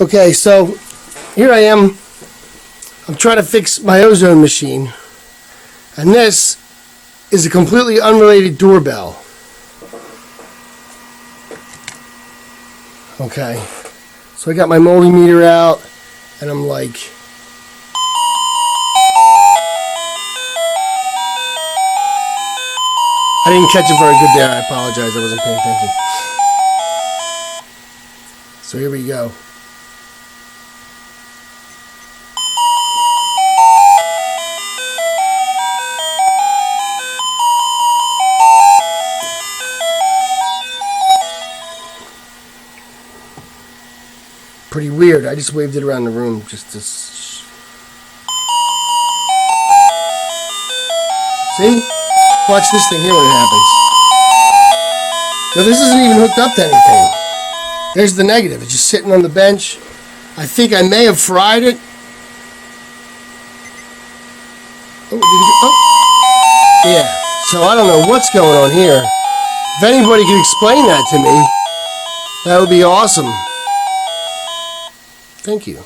Okay, so here I am. I'm trying to fix my ozone machine. And this is a completely unrelated doorbell. Okay. So I got my multimeter out and I'm like, I didn't catch it very good there. I apologize. I wasn't paying attention. So here we go. Pretty weird. I just waved it around the room just to... See? Watch this thing here when it happens. Now this isn't even hooked up to anything. There's the negative. It's just sitting on the bench. I think I may have fried it. Oh. Yeah. So I don't know what's going on here. If anybody could explain that to me, that would be awesome. Thank you.